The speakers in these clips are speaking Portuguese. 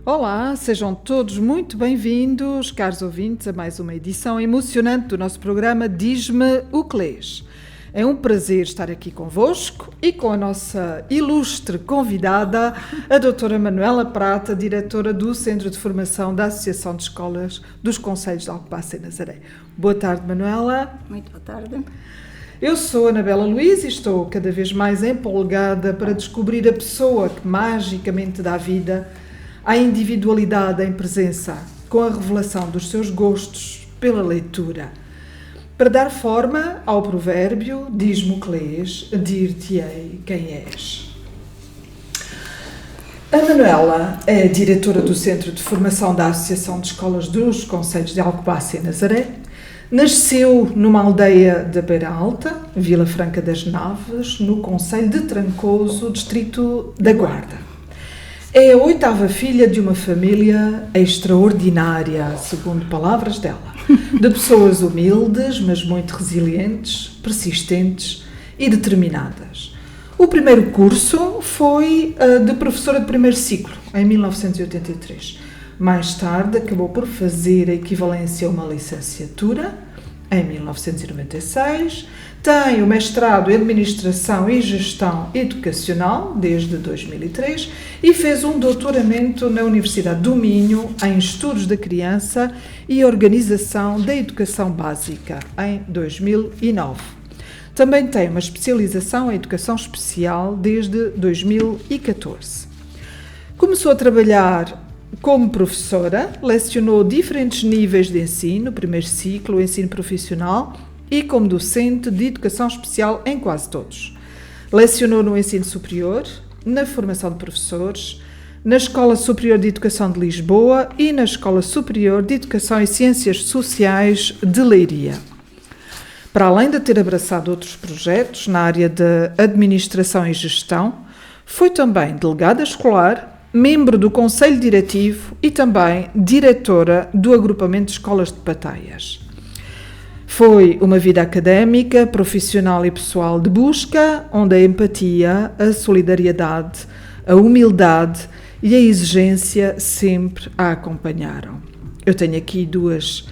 Olá, sejam todos muito bem-vindos, caros ouvintes, a mais uma edição emocionante do nosso programa Diz-me o que lês. É um prazer estar aqui convosco e com a nossa ilustre convidada, a doutora Manuela Prata, diretora do Centro de Formação da Associação de Escolas dos Concelhos de Alcobaça e Nazaré. Boa tarde, Manuela. Muito boa tarde. Eu sou a Anabela Luiz e estou cada vez mais empolgada para descobrir a pessoa que magicamente dá vida à individualidade em presença, com a revelação dos seus gostos pela leitura. Para dar forma ao provérbio, diz-me o que lês, dir-te-ei quem és. A Manuela é diretora do Centro de Formação da Associação de Escolas dos Concelhos de Alcobaça e Nazaré. Nasceu numa aldeia da Beira Alta, Vila Franca das Naves, no concelho de Trancoso, distrito da Guarda. É a 8ª filha de uma família extraordinária, segundo palavras dela, de pessoas humildes, mas muito resilientes, persistentes e determinadas. O primeiro curso foi de professora de primeiro ciclo, em 1983. Mais tarde acabou por fazer a equivalência a uma licenciatura, em 1996. Tem o mestrado em Administração e Gestão Educacional, desde 2003, e fez um doutoramento na Universidade do Minho em Estudos da Criança e Organização da Educação Básica, em 2009. Também tem uma especialização em Educação Especial desde 2014. Começou a trabalhar como professora, lecionou diferentes níveis de ensino, primeiro ciclo, ensino profissional, e como docente de Educação Especial em quase todos. Lecionou no ensino superior, na formação de professores, na Escola Superior de Educação de Lisboa e na Escola Superior de Educação e Ciências Sociais de Leiria. Para além de ter abraçado outros projetos na área de Administração e Gestão, foi também delegada escolar, membro do Conselho Diretivo e também diretora do Agrupamento de Escolas de Pataias. Foi uma vida académica, profissional e pessoal de busca, onde a empatia, a solidariedade, a humildade e a exigência sempre a acompanharam. Eu tenho aqui dois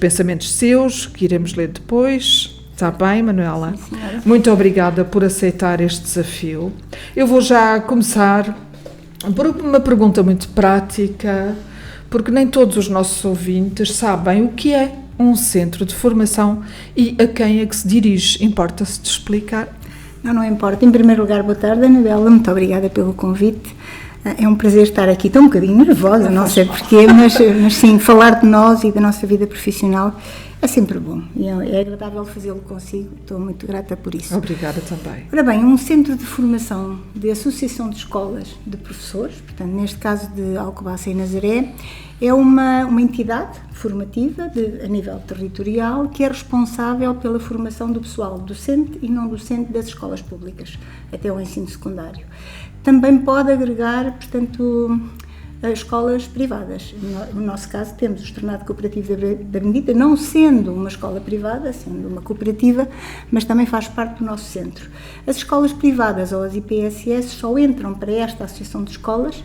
pensamentos seus que iremos ler depois. Está bem, Manuela? Sim, senhora. Muito obrigada por aceitar este desafio. Eu vou já começar por uma pergunta muito prática, porque nem todos os nossos ouvintes sabem o que é um centro de formação e a quem é que se dirige. Importa-se de explicar? Não importa. Em primeiro lugar, boa tarde, Anabela. Muito obrigada pelo convite. É um prazer estar aqui. Estou um bocadinho nervosa, não sei porquê, mas sim, falar de nós e da nossa vida profissional é sempre bom. E é agradável fazê-lo consigo. Estou muito grata por isso. Obrigada também. Ora bem, um centro de formação de Associação de Escolas de Professores, portanto, neste caso de Alcobaça e Nazaré, é uma entidade formativa a nível territorial que é responsável pela formação do pessoal docente e não docente das escolas públicas, até o ensino secundário. Também pode agregar, portanto, escolas privadas. No nosso caso, temos o Externato Cooperativo da Benedita, não sendo uma escola privada, sendo uma cooperativa, mas também faz parte do nosso centro. As escolas privadas ou as IPSS só entram para esta Associação de Escolas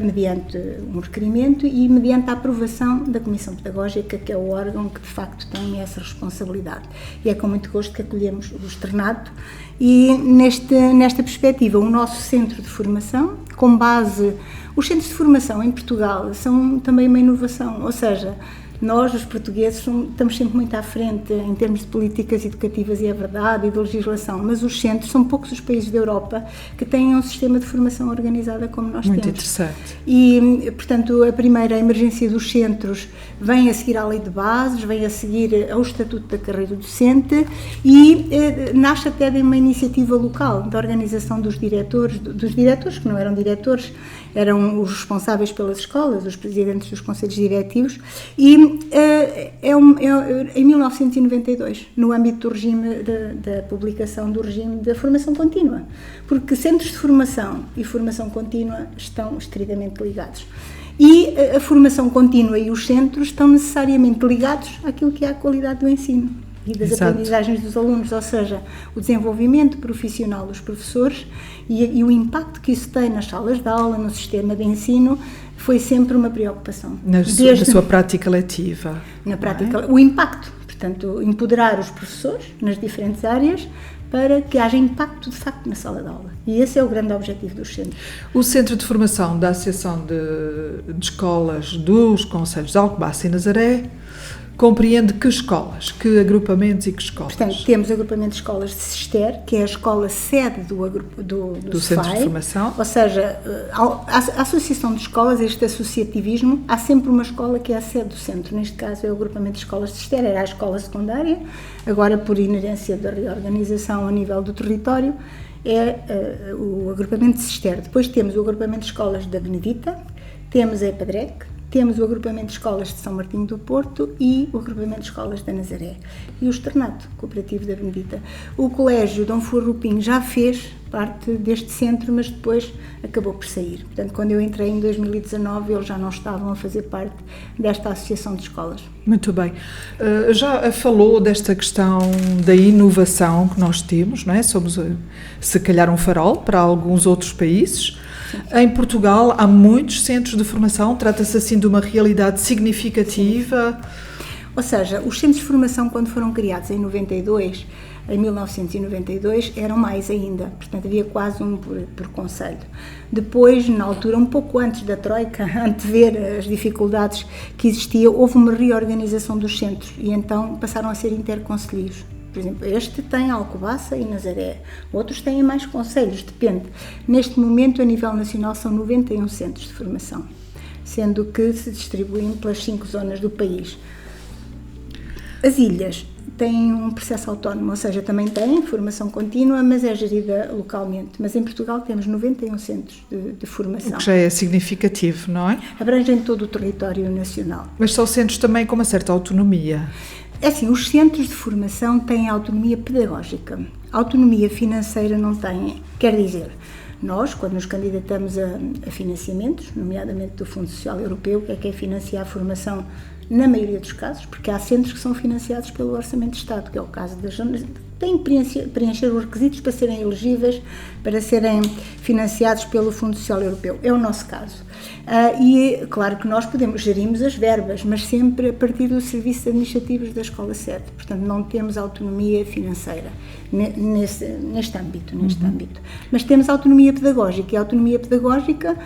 mediante um requerimento e mediante a aprovação da Comissão Pedagógica, que é o órgão que de facto tem essa responsabilidade. E é com muito gosto que acolhemos o Externato e nesta perspectiva o nosso centro de formação, com base... Os centros de formação em Portugal são também uma inovação, ou seja, nós, os portugueses, estamos sempre muito à frente em termos de políticas educativas, e é verdade, e de legislação, mas os centros, são poucos os países da Europa que têm um sistema de formação organizada como nós muito temos. Muito interessante. E, portanto, a primeira emergência dos centros vem a seguir à lei de bases, vem a seguir ao Estatuto da Carreira Docente e nasce até de uma iniciativa local, da organização dos diretores que não eram diretores, eram os responsáveis pelas escolas, os presidentes dos conselhos diretivos, e em 1992, no âmbito do regime da publicação do regime da formação contínua, porque centros de formação e formação contínua estão estritamente ligados. E a formação contínua e os centros estão necessariamente ligados àquilo que é a qualidade do ensino. e das Exato. aprendizagens dos alunos, ou seja, o desenvolvimento profissional dos professores e o impacto que isso tem nas salas de aula, no sistema de ensino, foi sempre uma preocupação. Na sua prática letiva. Na prática, o impacto, portanto, empoderar os professores nas diferentes áreas para que haja impacto, de facto, na sala de aula. E esse é o grande objetivo dos centros. O Centro de Formação da Associação de Escolas dos Concelhos de Alcobaça e Nazaré compreende que escolas, que agrupamentos e que escolas? Portanto, temos agrupamento de escolas de Cister, que é a escola sede do Centro SFAI, de Formação. Ou seja, a Associação de Escolas, este associativismo, há sempre uma escola que é a sede do centro. Neste caso é o agrupamento de escolas de Cister, era a escola secundária, agora por inerência da reorganização a nível do território, é o agrupamento de Cister. Depois temos o agrupamento de escolas da Benedita, temos a EPADREC, temos o agrupamento de escolas de São Martinho do Porto e o agrupamento de escolas da Nazaré. E o externato cooperativo da Benedita. O colégio Dom Furrupim já fez parte deste centro, mas depois acabou por sair. Portanto, quando eu entrei em 2019, eles já não estavam a fazer parte desta associação de escolas. Muito bem. Já falou desta questão da inovação que nós temos, não é? Somos, se calhar, um farol para alguns outros países. Em Portugal há muitos centros de formação, trata-se assim de uma realidade significativa. Ou seja, os centros de formação, quando foram criados em 1992, eram mais ainda, portanto havia quase um por concelho. Depois, na altura, um pouco antes da Troika, antever as dificuldades que existiam, houve uma reorganização dos centros e então passaram a ser interconcelhos. Por exemplo, este tem Alcobaça e Nazaré, outros têm mais concelhos, depende. Neste momento, a nível nacional, são 91 centros de formação, sendo que se distribuem pelas 5 zonas do país. As ilhas têm um processo autónomo, ou seja, também têm formação contínua, mas é gerida localmente. Mas em Portugal temos 91 centros de formação. O que já é significativo, não é? Abrangem todo o território nacional. Mas são centros também com uma certa autonomia. É assim, os centros de formação têm autonomia pedagógica. Autonomia financeira não têm. Quer dizer, nós, quando nos candidatamos a financiamentos, nomeadamente do Fundo Social Europeu, que é financiar a formação na maioria dos casos, porque há centros que são financiados pelo Orçamento de Estado, que é o caso das zonas, têm que preencher os requisitos para serem elegíveis, para serem financiados pelo Fundo Social Europeu. É o nosso caso. E claro que nós gerimos as verbas, mas sempre a partir dos serviços administrativos da escola sede. Portanto, não temos autonomia financeira neste âmbito. Mas temos autonomia pedagógica, e a autonomia pedagógica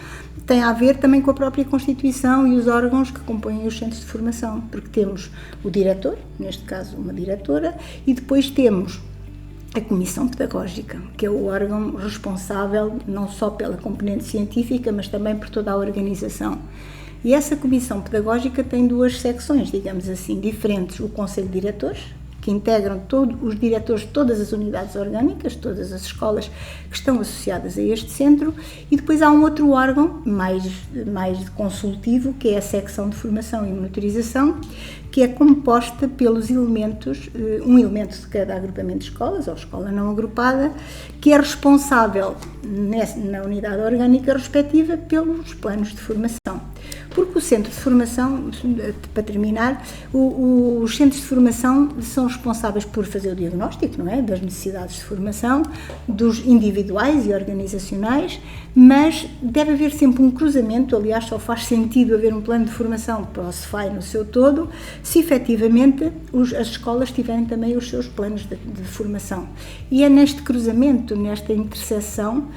tem a ver também com a própria Constituição e os órgãos que compõem os centros de formação, porque temos o diretor, neste caso uma diretora, e depois temos a Comissão Pedagógica, que é o órgão responsável não só pela componente científica, mas também por toda a organização. E essa Comissão Pedagógica tem 2 secções, digamos assim, diferentes. O Conselho de Diretores, que integram os diretores de todas as unidades orgânicas, todas as escolas que estão associadas a este centro, e depois há um outro órgão mais consultivo, que é a secção de formação e monitorização, que é composta pelos elementos, um elemento de cada agrupamento de escolas, ou escola não agrupada, que é responsável na unidade orgânica respectiva pelos planos de formação. Porque o centro de formação, para terminar, os centros de formação são responsáveis por fazer o diagnóstico, não é? Das necessidades de formação, dos individuais e organizacionais, mas deve haver sempre um cruzamento, aliás, só faz sentido haver um plano de formação para o SFAI no seu todo, se efetivamente as escolas tiverem também os seus planos de formação. E é neste cruzamento, nesta interseção,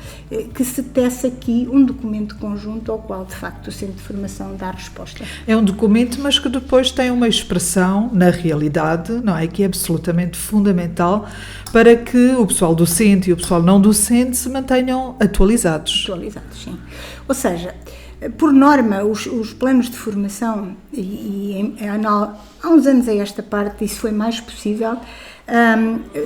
que se tece aqui um documento conjunto ao qual, de facto, o centro de formação dá resposta. É um documento, mas que depois tem uma expressão na realidade, não é? Que é absolutamente fundamental para que o pessoal docente e o pessoal não docente se mantenham atualizados. Atualizados, sim. Ou seja, por norma, os planos de formação, há uns anos a esta parte isso foi mais possível,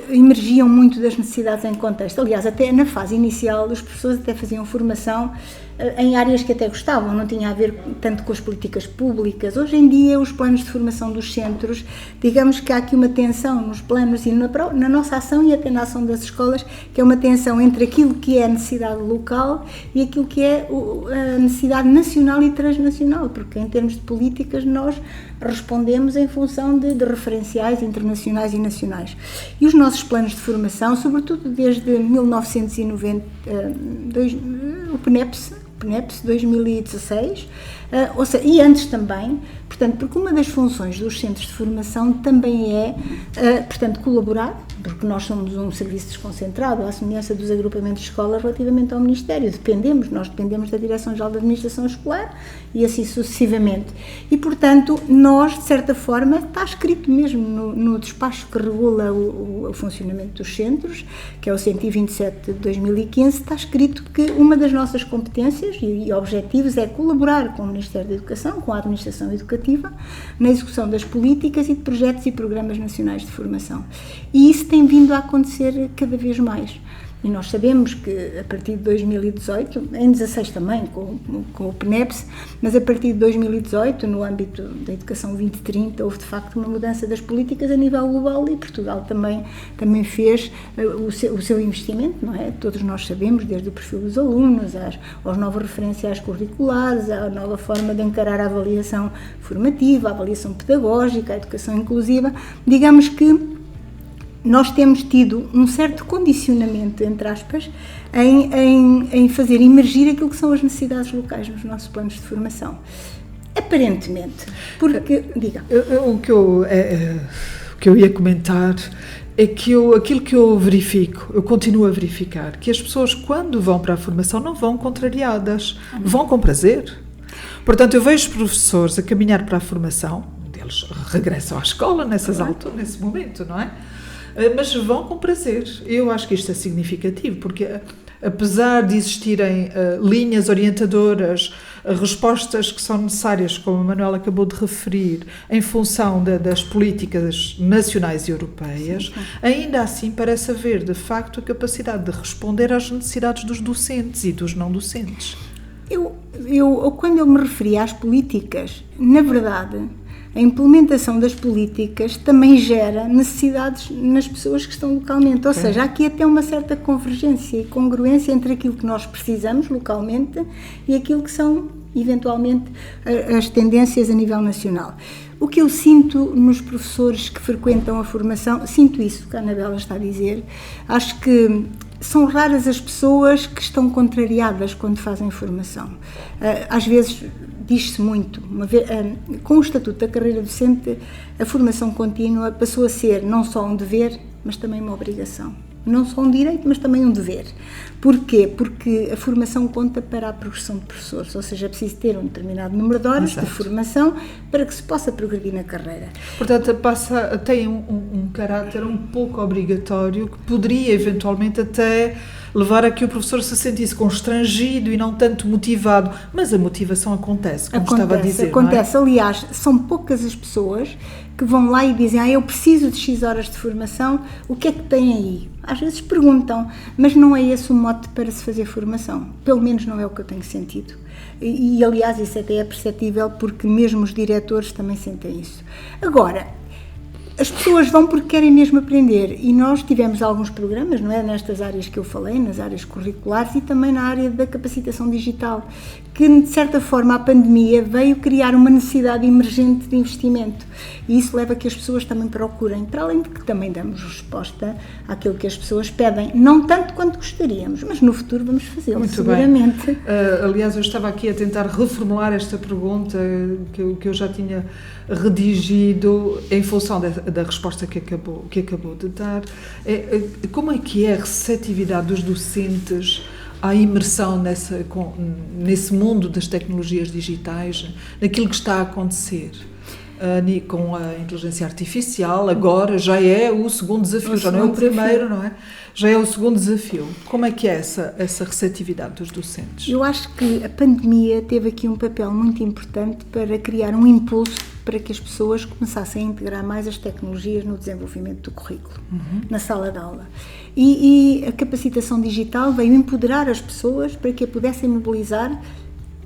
emergiam muito das necessidades em contexto. Aliás, até na fase inicial, os professores até faziam formação em áreas que até gostavam, não tinha a ver tanto com as políticas públicas. Hoje em dia, os planos de formação dos centros, digamos que há aqui uma tensão nos planos e na nossa ação e até na ação das escolas, que é uma tensão entre aquilo que é a necessidade local e aquilo que é a necessidade nacional e transnacional, porque em termos de políticas nós respondemos em função de referenciais internacionais e nacionais. E os nossos planos de formação, sobretudo desde 1990, o PNEPS 2016, ou seja, e antes também, portanto, porque uma das funções dos centros de formação também é, portanto, colaborar, porque nós somos um serviço desconcentrado, à semelhança dos agrupamentos de escolas relativamente ao Ministério, nós dependemos da Direção-Geral da Administração Escolar e assim sucessivamente. E, portanto, nós, de certa forma, está escrito mesmo no despacho que regula o funcionamento dos centros, que é o 127 de 2015, está escrito que uma das nossas competências e objetivos é colaborar com o Ministério da Educação, com a Administração Educativa, na execução das políticas e de projetos e programas nacionais de formação. E isso tem vindo a acontecer cada vez mais. E nós sabemos que a partir de 2018, em 16 também com o PNEPS, mas a partir de 2018, no âmbito da Educação 2030, houve de facto uma mudança das políticas a nível global e Portugal também fez o seu investimento, não é? Todos nós sabemos, desde o perfil dos alunos, aos novos referenciais curriculares, à nova forma de encarar a avaliação formativa, a avaliação pedagógica, a educação inclusiva. Digamos que nós temos tido um certo condicionamento, entre aspas, em fazer emergir aquilo que são as necessidades locais nos nossos planos de formação. Aparentemente, porque, diga. O que eu ia comentar é que aquilo que eu verifico, eu continuo a verificar, que as pessoas quando vão para a formação não vão contrariadas, vão com prazer. Portanto, eu vejo professores a caminhar para a formação, eles regressam à escola nesse momento, não é? Mas vão com prazer. Eu acho que isto é significativo, porque apesar de existirem linhas orientadoras, respostas que são necessárias, como a Manuela acabou de referir, em função das políticas nacionais e europeias, ainda assim parece haver, de facto, a capacidade de responder às necessidades dos docentes e dos não docentes. Quando eu me referi às políticas, na verdade, a implementação das políticas também gera necessidades nas pessoas que estão localmente, ou seja, há aqui até uma certa convergência e congruência entre aquilo que nós precisamos localmente e aquilo que são, eventualmente, as tendências a nível nacional. O que eu sinto nos professores que frequentam a formação, sinto isso que a Anabela está a dizer, acho que são raras as pessoas que estão contrariadas quando fazem formação. Às vezes diz-se muito, com o Estatuto da Carreira Docente, a formação contínua passou a ser não só um dever, mas também uma obrigação. Não só um direito, mas também um dever. Porquê? Porque a formação conta para a progressão de professores, ou seja, é preciso ter um determinado número de horas de formação para que se possa progredir na carreira. Portanto, tem um caráter um pouco obrigatório que poderia eventualmente até levar a que o professor se sentisse constrangido e não tanto motivado, mas a motivação acontece, como estava a dizer. Acontece, não é? Aliás, são poucas as pessoas que vão lá e dizem, eu preciso de X horas de formação, o que é que tem aí? Às vezes perguntam, mas não é esse o mote para se fazer formação, pelo menos não é o que eu tenho sentido. E aliás, isso até é perceptível porque mesmo os diretores também sentem isso. Agora, as pessoas vão porque querem mesmo aprender e nós tivemos alguns programas, não é, nestas áreas que eu falei, nas áreas curriculares e também na área da capacitação digital, que de certa forma a pandemia veio criar uma necessidade emergente de investimento e isso leva a que as pessoas também procurem, para além de que também damos resposta àquilo que as pessoas pedem, não tanto quanto gostaríamos, mas no futuro vamos fazê-lo, seguramente. Bem. Aliás, eu estava aqui a tentar reformular esta pergunta que eu já tinha redigido em função da resposta que acabou de dar. Como é que é a receptividade dos docentes à imersão nesse mundo das tecnologias digitais, naquilo que está a acontecer? Com a inteligência artificial, agora já é o segundo desafio, já não é o primeiro, não é? Já é o segundo desafio. Como é que é essa receptividade dos docentes? Eu acho que a pandemia teve aqui um papel muito importante para criar um impulso para que as pessoas começassem a integrar mais as tecnologias no desenvolvimento do currículo, na sala de aula. E a capacitação digital veio empoderar as pessoas para que a pudessem mobilizar,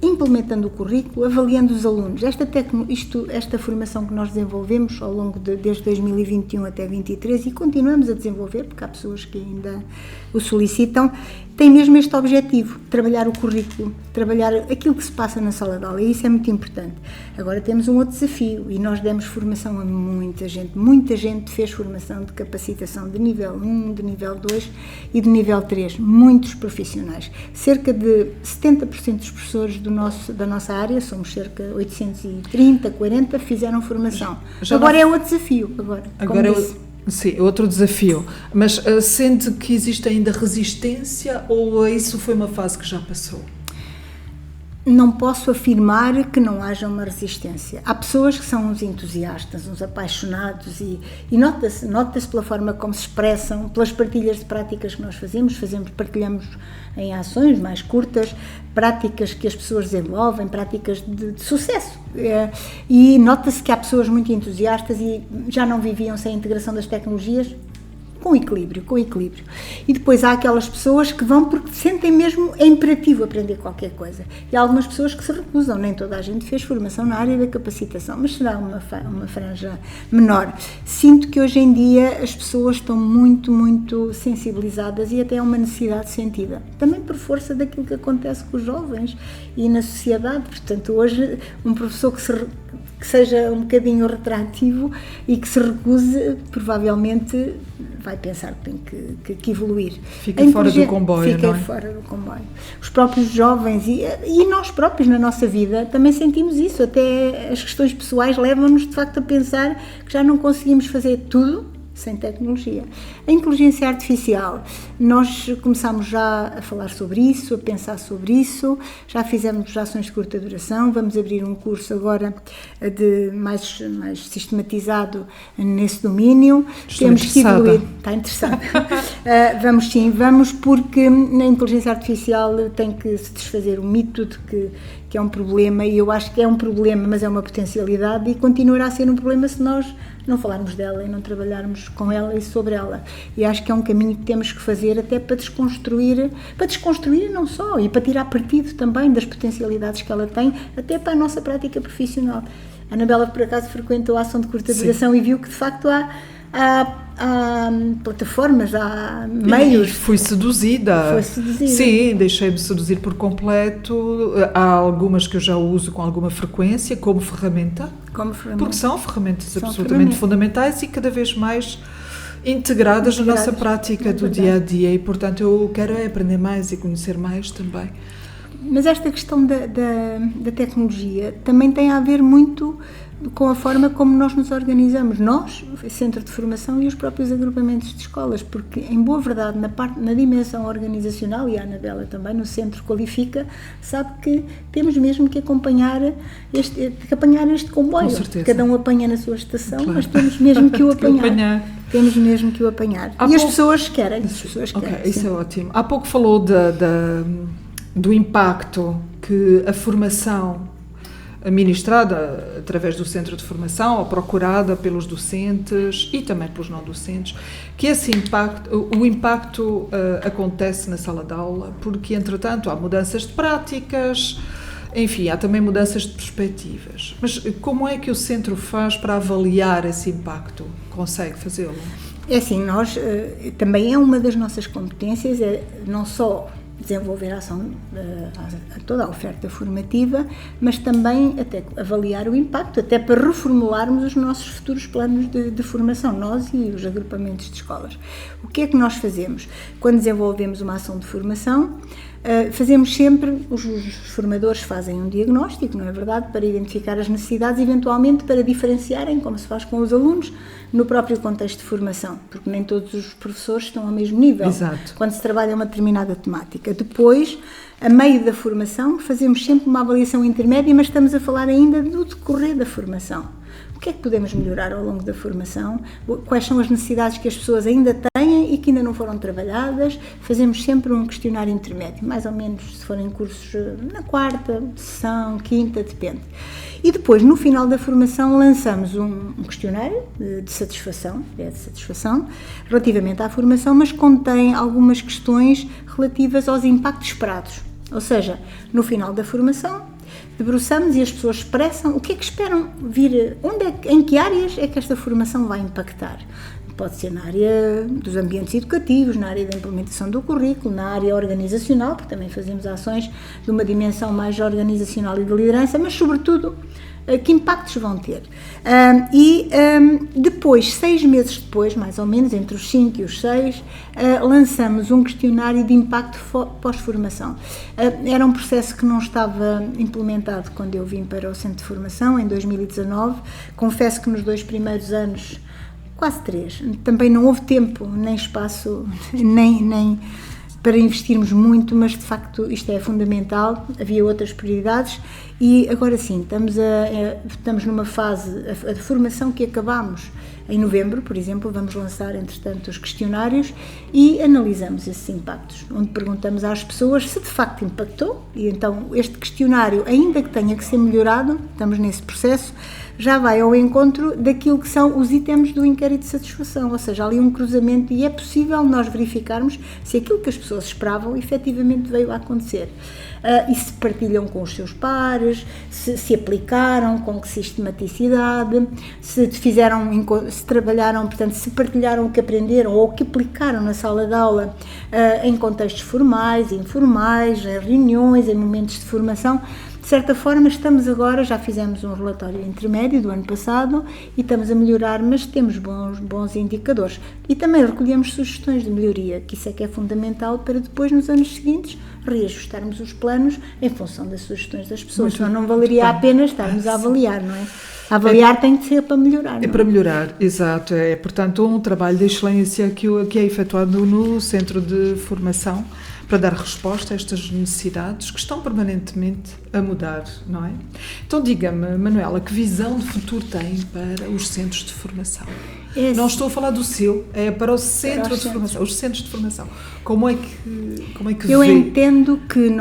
implementando o currículo, avaliando os alunos. Esta formação que nós desenvolvemos ao longo desde 2021 até 2023 e continuamos a desenvolver, porque há pessoas que ainda o solicitam, tem mesmo este objetivo, trabalhar o currículo, trabalhar aquilo que se passa na sala de aula, e isso é muito importante. Agora temos um outro desafio, e nós demos formação a muita gente fez formação de capacitação de nível 1, de nível 2 e de nível 3, muitos profissionais. Cerca de 70% dos professores da nossa área, somos cerca de 830, 40, fizeram formação. Agora é outro desafio, agora sim, outro desafio. Mas sente que existe ainda resistência ou isso foi uma fase que já passou? Não posso afirmar que não haja uma resistência. Há pessoas que são uns entusiastas, uns apaixonados e nota-se pela forma como se expressam, pelas partilhas de práticas que nós partilhamos em ações mais curtas, práticas que as pessoas desenvolvem, práticas de sucesso. E nota-se que há pessoas muito entusiastas e já não viviam sem a integração das tecnologias, com equilíbrio. E depois há aquelas pessoas que vão porque sentem mesmo, é imperativo aprender qualquer coisa. E há algumas pessoas que se recusam, nem toda a gente fez formação na área da capacitação, mas será uma franja menor. Sinto que hoje em dia as pessoas estão muito, muito sensibilizadas e até é uma necessidade sentida. Também por força daquilo que acontece com os jovens e na sociedade. Portanto, hoje um professor que seja um bocadinho retrativo e que se recuse, provavelmente vai pensar que tem que evoluir. Fica fora do comboio, fica não é? Fora do comboio. Os próprios jovens e nós próprios na nossa vida também sentimos isso. Até as questões pessoais levam-nos de facto a pensar que já não conseguimos fazer tudo sem tecnologia. A inteligência artificial, nós começámos já a falar sobre isso, a pensar sobre isso, já fizemos ações de curta duração, vamos abrir um curso agora de mais sistematizado nesse domínio. Temos que evoluir. Está interessado. Vamos porque na inteligência artificial tem que se desfazer o mito de que é um problema, e eu acho que é um problema, mas é uma potencialidade e continuará a ser um problema se nós não falarmos dela e não trabalharmos com ela e sobre ela. E acho que é um caminho que temos que fazer até para desconstruir e não só, e para tirar partido também das potencialidades que ela tem, até para a nossa prática profissional. A Anabela, por acaso, frequentou a ação de curta duração e viu que, de facto, há plataformas, há meios. Fui seduzida. Sim, deixei-me seduzir por completo. Há algumas que eu já uso com alguma frequência como ferramenta. Porque são ferramentas absolutamente fundamentais e cada vez mais integradas na nossa prática do dia a dia. E, portanto, eu quero aprender mais e conhecer mais também. Mas esta questão da tecnologia também tem a ver muito com a forma como nós nos organizamos, nós, o Centro de Formação e os próprios agrupamentos de escolas, porque, em boa verdade, na dimensão organizacional, e a Anabela também no Centro qualifica, sabe que temos mesmo que acompanhar este comboio. Com certeza. Cada um apanha na sua estação, claro. Mas temos mesmo que o apanhar. Temos mesmo que o apanhar. As pessoas querem. Ok, isso é ótimo. Há pouco falou do impacto que a formação administrada através do Centro de Formação ou procurada pelos docentes e também pelos não docentes, que o impacto acontece na sala de aula, porque, entretanto, há mudanças de práticas, enfim, há também mudanças de perspectivas. Mas como é que o Centro faz para avaliar esse impacto? Consegue fazê-lo? É assim, nós, também é uma das nossas competências, não só desenvolver a ação, toda a oferta formativa, mas também até avaliar o impacto, até para reformularmos os nossos futuros planos de formação, nós e os agrupamentos de escolas. O que é que nós fazemos? Quando desenvolvemos uma ação de formação, fazemos sempre, os formadores fazem um diagnóstico, não é verdade, para identificar as necessidades, eventualmente para diferenciarem, como se faz com os alunos, no próprio contexto de formação, porque nem todos os professores estão ao mesmo nível. Exato. Quando se trabalha uma determinada temática. Depois, a meio da formação, fazemos sempre uma avaliação intermédia, mas estamos a falar ainda do decorrer da formação. O que é que podemos melhorar ao longo da formação? Quais são as necessidades que as pessoas ainda têm e que ainda não foram trabalhadas? Fazemos sempre um questionário intermédio, mais ou menos se forem cursos na quarta sessão, quinta, depende. E depois, no final da formação, lançamos um questionário de satisfação, relativamente à formação, mas contém algumas questões relativas aos impactos esperados. Ou seja, no final da formação, debruçamos e as pessoas expressam o que é que esperam vir, em que áreas é que esta formação vai impactar. Pode ser na área dos ambientes educativos, na área da implementação do currículo, na área organizacional, porque também fazemos ações de uma dimensão mais organizacional e de liderança, mas sobretudo que impactos vão ter. Depois, 6 meses depois, mais ou menos, entre os 5 e os 6, lançamos um questionário de impacto pós-formação. Era um processo que não estava implementado quando eu vim para o Centro de Formação, em 2019. Confesso que nos 2 primeiros anos, quase 3, também não houve tempo, nem espaço, nem para investirmos muito, mas de facto isto é fundamental, havia outras prioridades e agora sim, estamos numa fase, a formação que acabamos em novembro, por exemplo, vamos lançar entretanto os questionários e analisamos esses impactos, onde perguntamos às pessoas se de facto impactou e então este questionário, ainda que tenha que ser melhorado, estamos nesse processo, já vai ao encontro daquilo que são os itens do inquérito de satisfação, ou seja, ali um cruzamento e é possível nós verificarmos se aquilo que as pessoas esperavam efetivamente veio a acontecer. E se partilham com os seus pares, se aplicaram com que sistematicidade, se trabalharam, portanto, se partilharam o que aprenderam ou o que aplicaram na sala de aula em contextos formais, informais, em reuniões, em momentos de formação. De certa forma, estamos agora, já fizemos um relatório intermédio do ano passado e estamos a melhorar, mas temos bons indicadores. E também recolhemos sugestões de melhoria, que isso é que é fundamental para depois, nos anos seguintes, reajustarmos os planos em função das sugestões das pessoas. Senão não valeria a pena estarmos a avaliar, não é? A avaliar tem que ser para melhorar. É para melhorar, exato. É, portanto, um trabalho de excelência que é efetuado no Centro de Formação para dar resposta a estas necessidades que estão permanentemente a mudar, não é? Então, diga-me, Manuela, que visão de futuro tem para os centros de formação? Não estou a falar do seu, é para o centro de formação, os centros de formação. Como é que Eu vê? entendo que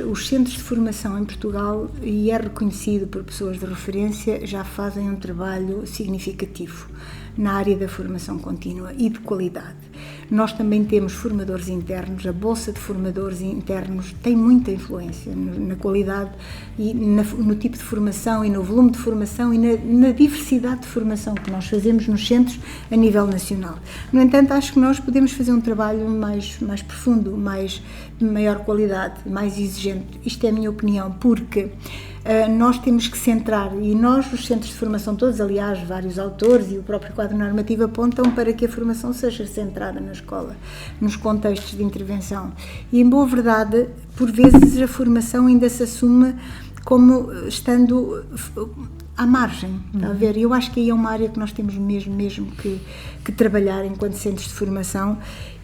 os centros de formação em Portugal, e é reconhecido por pessoas de referência, já fazem um trabalho significativo na área da formação contínua e de qualidade. Nós também temos formadores internos, a Bolsa de Formadores Internos tem muita influência na qualidade e no tipo de formação e no volume de formação e na diversidade de formação que nós fazemos nos centros a nível nacional. No entanto, acho que nós podemos fazer um trabalho mais profundo, de maior qualidade, mais exigente. Isto é a minha opinião, porque nós temos que centrar, e nós, os centros de formação todos, aliás, vários autores e o próprio quadro normativo apontam para que a formação seja centrada na escola, nos contextos de intervenção. E, em boa verdade, por vezes a formação ainda se assume como estando à margem, está a ver? Eu acho que aí é uma área que nós temos mesmo que trabalhar enquanto centros de formação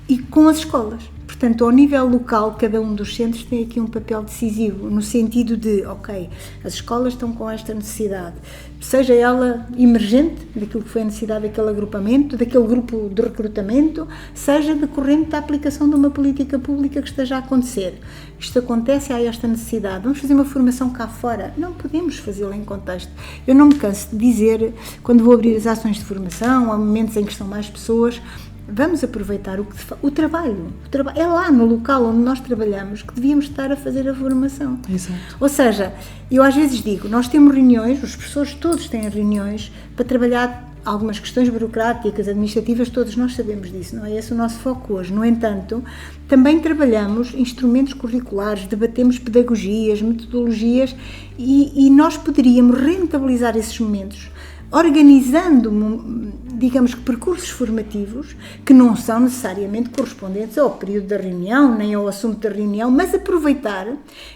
e com as escolas. Portanto, ao nível local, cada um dos centros tem aqui um papel decisivo, no sentido de, ok, as escolas estão com esta necessidade, seja ela emergente, daquilo que foi a necessidade daquele agrupamento, daquele grupo de recrutamento, seja decorrente da aplicação de uma política pública que esteja a acontecer. Isto acontece, há esta necessidade, vamos fazer uma formação cá fora, não podemos fazê-la em contexto. Eu não me canso de dizer, quando vou abrir as ações de formação, há momentos em que estão mais pessoas, vamos aproveitar o trabalho. É lá no local onde nós trabalhamos que devíamos estar a fazer a formação. Exato. Ou seja, eu às vezes digo, nós temos reuniões, os professores todos têm reuniões para trabalhar algumas questões burocráticas, administrativas, todos nós sabemos disso, não é esse o nosso foco hoje. No entanto, também trabalhamos instrumentos curriculares, debatemos pedagogias, metodologias e nós poderíamos rentabilizar esses momentos organizando, digamos que percursos formativos que não são necessariamente correspondentes ao período da reunião, nem ao assunto da reunião, mas aproveitar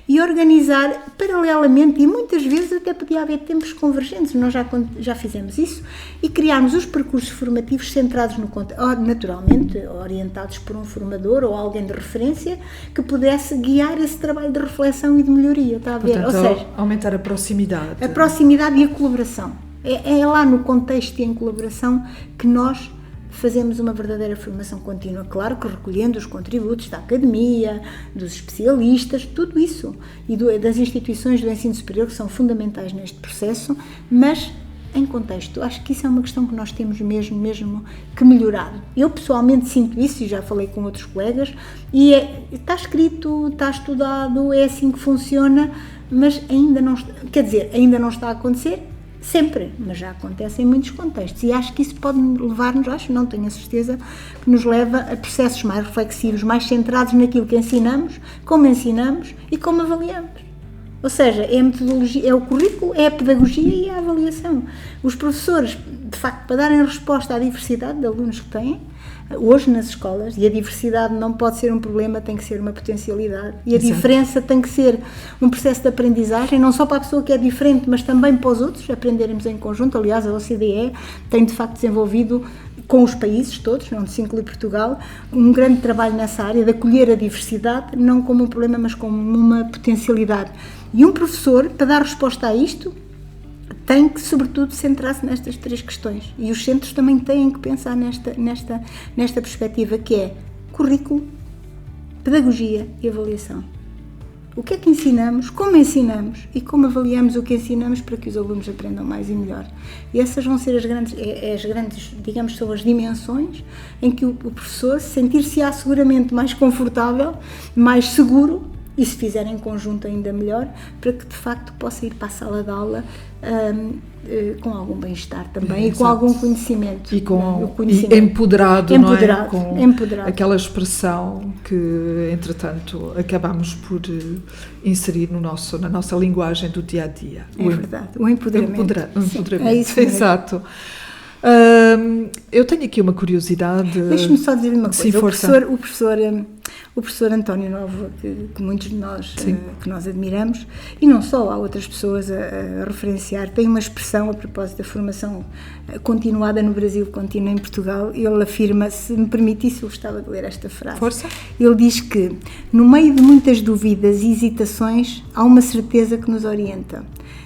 e organizar paralelamente e muitas vezes até podia haver tempos convergentes, nós já fizemos isso, e criarmos os percursos formativos centrados no conteúdo, naturalmente orientados por um formador ou alguém de referência que pudesse guiar esse trabalho de reflexão e de melhoria, está a ver? Portanto, ou seja, aumentar a proximidade. A proximidade e a colaboração. É lá no contexto e em colaboração que nós fazemos uma verdadeira formação contínua, claro que recolhendo os contributos da academia, dos especialistas, tudo isso, e das instituições do ensino superior que são fundamentais neste processo, mas em contexto. Acho que isso é uma questão que nós temos mesmo que melhorar. Eu pessoalmente sinto isso e já falei com outros colegas e está escrito, está estudado, é assim que funciona, mas ainda não está a acontecer sempre, mas já acontece em muitos contextos e acho que isso pode levar-nos, não tenho a certeza, que nos leva a processos mais reflexivos, mais centrados naquilo que ensinamos e como avaliamos. Ou seja, é a metodologia, é o currículo, é a pedagogia e a avaliação. Os professores, de facto, para darem resposta à diversidade de alunos que têm, hoje nas escolas, e a diversidade não pode ser um problema, tem que ser uma potencialidade. E a diferença tem que ser um processo de aprendizagem, não só para a pessoa que é diferente, mas também para os outros, aprendermos em conjunto. Aliás, a OCDE tem, de facto, desenvolvido com os países todos, não se inclui Portugal, um grande trabalho nessa área de acolher a diversidade, não como um problema, mas como uma potencialidade. E um professor, para dar resposta a isto, tem que, sobretudo, centrar-se nestas 3 questões. E os centros também têm que pensar nesta perspectiva, que é currículo, pedagogia e avaliação. O que é que ensinamos, como ensinamos e como avaliamos o que ensinamos para que os alunos aprendam mais e melhor. E essas vão ser as grandes, digamos, são as dimensões em que o professor sentir-se-á seguramente mais confortável, mais seguro, e se fizer em conjunto ainda melhor, para que de facto possa ir para a sala de aula com algum bem-estar também, e com algum conhecimento. E empoderado, não é? Com empoderado. Aquela expressão que, entretanto, acabamos por inserir na nossa linguagem do dia-a-dia. É verdade, o empoderamento. Empoderamento. É isso mesmo. Exato. Eu tenho aqui uma curiosidade. Deixa-me só dizer uma coisa. Sim, O professor António Novo, que muitos de nós que nós admiramos, e não só, há outras pessoas a referenciar, tem uma expressão a propósito da formação continuada no Brasil, contínua em Portugal. Ele afirma, se me permitisse, eu gostava de ler esta frase. Força. Ele diz que, no meio de muitas dúvidas e hesitações, há uma certeza que nos orienta.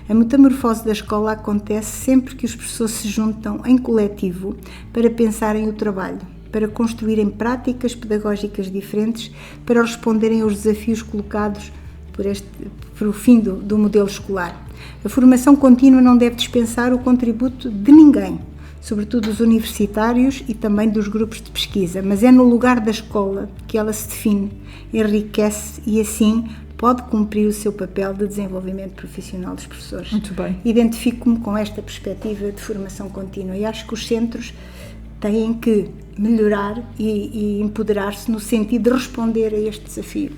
A metamorfose da escola acontece sempre que os professores se juntam em coletivo para pensarem o trabalho, para construírem práticas pedagógicas diferentes, para responderem aos desafios colocados por o fim do modelo escolar. A formação contínua não deve dispensar o contributo de ninguém, sobretudo dos universitários e também dos grupos de pesquisa, mas é no lugar da escola que ela se define, enriquece e assim pode cumprir o seu papel de desenvolvimento profissional dos professores. Muito bem. Identifico-me com esta perspectiva de formação contínua e acho que os centros têm que melhorar e empoderar-se no sentido de responder a este desafio.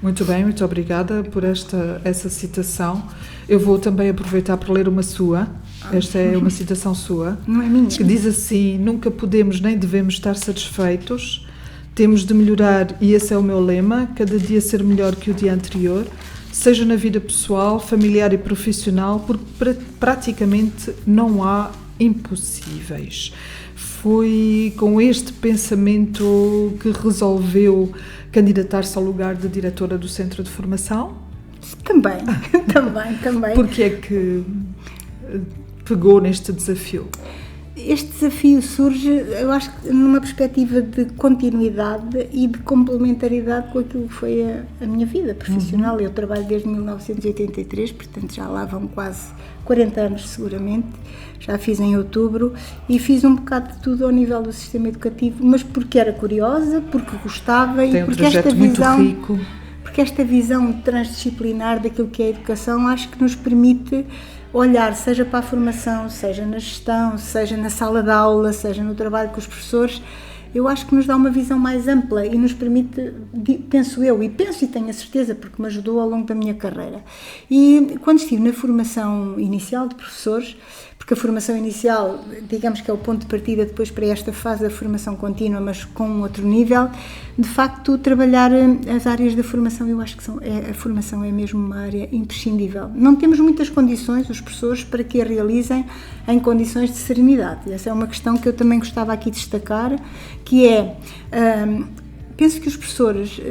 Muito bem, muito obrigada por essa citação. Eu vou também aproveitar para ler uma sua. Esta é uma citação sua. Não é minha. Que diz assim: nunca podemos nem devemos estar satisfeitos. Temos de melhorar, e esse é o meu lema, cada dia ser melhor que o dia anterior, seja na vida pessoal, familiar e profissional, porque praticamente não há impossíveis. Foi com este pensamento que resolveu candidatar-se ao lugar de diretora do Centro de Formação? Também. Porque é que pegou neste desafio? Este desafio surge, eu acho que numa perspectiva de continuidade e de complementaridade com aquilo que foi a minha vida profissional. Eu trabalho desde 1983, portanto já lá vão quase 40 anos seguramente, já fiz em outubro e fiz um bocado de tudo ao nível do sistema educativo, mas porque era curiosa, porque gostava e porque esta visão transdisciplinar daquilo que é a educação acho que nos permite olhar, seja para a formação, seja na gestão, seja na sala de aula, seja no trabalho com os professores, eu acho que nos dá uma visão mais ampla e nos permite, penso e tenho a certeza, porque me ajudou ao longo da minha carreira. E quando estive na formação inicial de professores, porque a formação inicial, digamos que é o ponto de partida depois para esta fase da formação contínua, mas com um outro nível, de facto, trabalhar as áreas da formação, eu acho que a formação é mesmo uma área imprescindível. Não temos muitas condições, os professores, para que a realizem em condições de serenidade. Essa é uma questão que eu também gostava aqui de destacar, que é, penso que os professores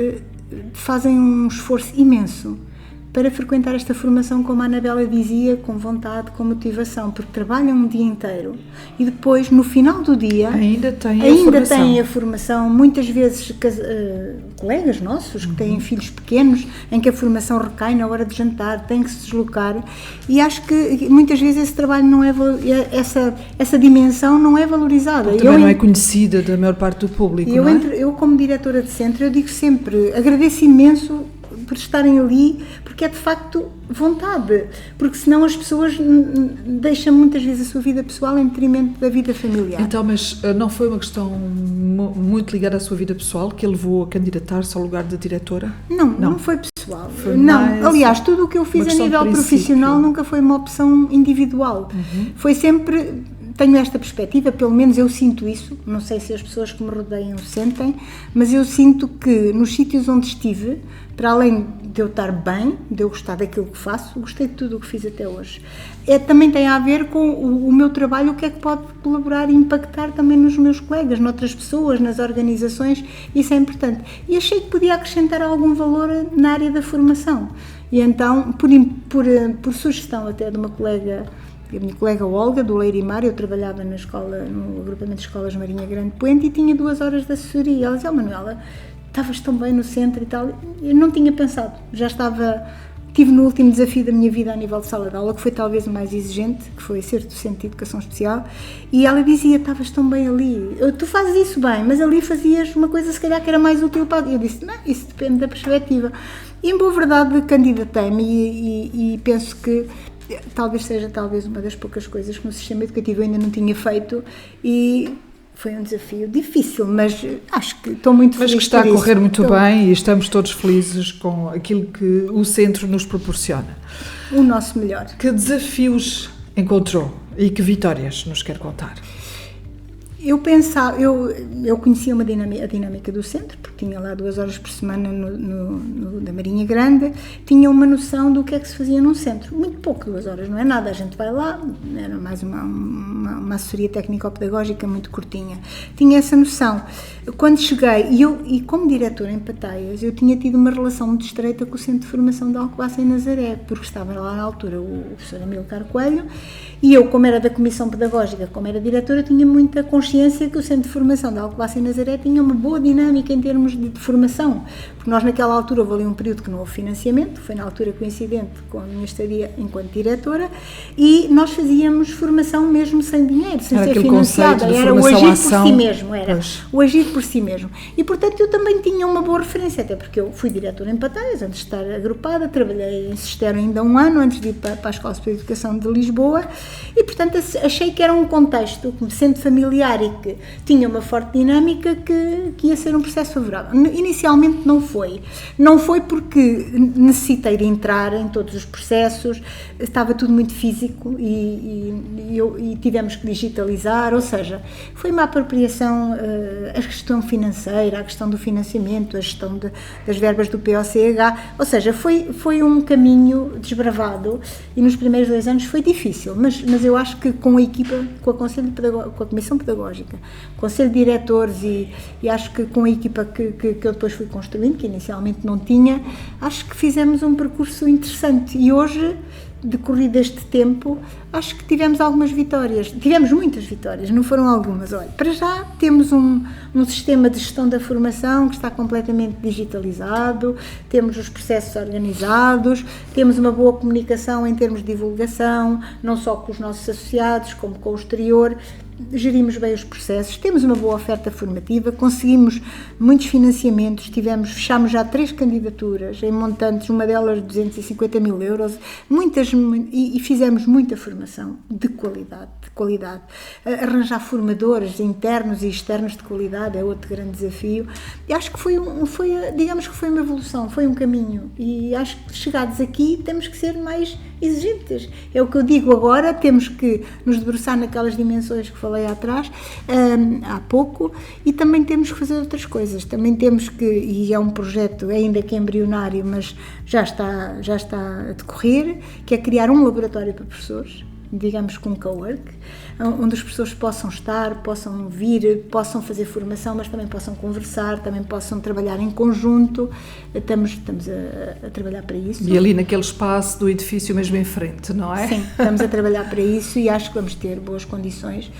fazem um esforço imenso para frequentar esta formação, como a Anabela dizia, com vontade, com motivação, porque trabalham um dia inteiro e depois, no final do dia, ainda têm a formação. Muitas vezes, colegas nossos que têm filhos pequenos, em que a formação recai na hora de jantar, têm que se deslocar, e acho que muitas vezes esse trabalho não é, essa dimensão não é valorizada. Também não é conhecida da maior parte do público, não é? Eu, como diretora de centro, eu digo sempre, agradeço imenso por estarem ali, porque é de facto vontade, porque senão as pessoas deixam muitas vezes a sua vida pessoal em detrimento da vida familiar. Então, mas não foi uma questão muito ligada à sua vida pessoal que a levou a candidatar-se ao lugar de diretora? Não foi pessoal. Aliás, tudo o que eu fiz a nível profissional nunca foi uma opção individual. Foi sempre... Tenho esta perspectiva, pelo menos eu sinto isso, não sei se as pessoas que me rodeiam sentem, mas eu sinto que nos sítios onde estive, para além de eu estar bem, de eu gostar daquilo que faço, gostei de tudo o que fiz até hoje. Também tem a ver com o meu trabalho, o que é que pode colaborar e impactar também nos meus colegas, noutras pessoas, nas organizações, isso é importante. E achei que podia acrescentar algum valor na área da formação. E então, por sugestão até de uma colega, a minha colega Olga, do Leirimar, eu trabalhava na escola, no agrupamento de escolas Marinha Grande Poente, e tinha 2 horas de assessoria. Ela dizia: Manuela, estavas tão bem no centro e tal. Eu não tinha pensado, tive no último desafio da minha vida a nível de sala de aula, que foi talvez o mais exigente, que foi ser docente de educação especial, e ela dizia: estavas tão bem ali, tu fazes isso bem, mas ali fazias uma coisa se calhar que era mais útil para... Eu disse: não, isso depende da perspectiva. E em boa verdade candidatei-me e penso que seja uma das poucas coisas que no sistema educativo eu ainda não tinha feito, e foi um desafio difícil, mas acho que estou muito feliz. Mas que está a correr muito bem, e estamos todos felizes com aquilo que o centro nos proporciona. O nosso melhor. Que desafios encontrou e que vitórias nos quer contar? Eu conhecia a dinâmica do centro, porque tinha lá 2 horas por semana da Marinha Grande, tinha uma noção do que é que se fazia num centro. Muito pouco, 2 horas, não é nada, a gente vai lá, era mais uma assessoria técnico-pedagógica muito curtinha. Tinha essa noção. Quando cheguei, e como diretora em Pataias, eu tinha tido uma relação muito estreita com o Centro de Formação de Alcobaça em Nazaré, porque estava lá na altura o professor Amílcar Coelho, e eu, como era da Comissão Pedagógica, como era diretora, tinha muita consciência que o Centro de Formação de Alcobaça em Nazaré tinha uma boa dinâmica em termos de formação, porque nós naquela altura houve ali um período que não houve financiamento, foi na altura coincidente com a minha estadia enquanto diretora, e nós fazíamos formação mesmo sem dinheiro, sem ser financiada, era o agir por si mesmo, o agir por si mesmo. E portanto eu também tinha uma boa referência, até porque eu fui diretora em Pataias, antes de estar agrupada, trabalhei em Cestero ainda 1 ano, antes de ir para a Escola Superior de Educação de Lisboa, e portanto achei que era um contexto, sendo familiar e que tinha uma forte dinâmica, que ia ser um processo favorável. Inicialmente não foi porque necessitei de entrar em todos os processos, estava tudo muito físico e tivemos que digitalizar, ou seja, foi uma apropriação, a questão financeira, a questão do financiamento, a gestão das verbas do POCH, ou seja, foi um caminho desbravado, e nos primeiros 2 anos foi difícil, mas eu acho que com a equipa, com a Comissão Pedagógica, com o Conselho de Diretores e acho que com a equipa que eu depois fui construindo, que inicialmente não tinha, acho que fizemos um percurso interessante, e hoje, decorrido este tempo, acho que tivemos algumas vitórias, tivemos muitas vitórias, não foram algumas. Olha, para já temos um sistema de gestão da formação que está completamente digitalizado, temos os processos organizados, temos uma boa comunicação em termos de divulgação, não só com os nossos associados, como com o exterior, gerimos bem os processos, temos uma boa oferta formativa, conseguimos muitos financiamentos, fechámos já 3 candidaturas em montantes, uma delas de 250 mil euros, e fizemos muita formação de qualidade. Arranjar formadores internos e externos de qualidade é outro grande desafio. E acho que digamos que foi uma evolução, foi um caminho, e acho que chegados aqui temos que ser mais exigentes. É o que eu digo agora, temos que nos debruçar naquelas dimensões que falei atrás, há pouco, e também temos que fazer outras coisas. Também temos que, e é um projeto ainda que embrionário, mas já está a decorrer, que é criar um laboratório para professores. digamos que um cowork, onde as pessoas possam estar, possam vir, possam fazer formação, mas também possam conversar, também possam trabalhar em conjunto. Estamos a trabalhar para isso. E ali naquele espaço do edifício mesmo em frente, não é? Sim, estamos a trabalhar para isso e acho que vamos ter boas condições.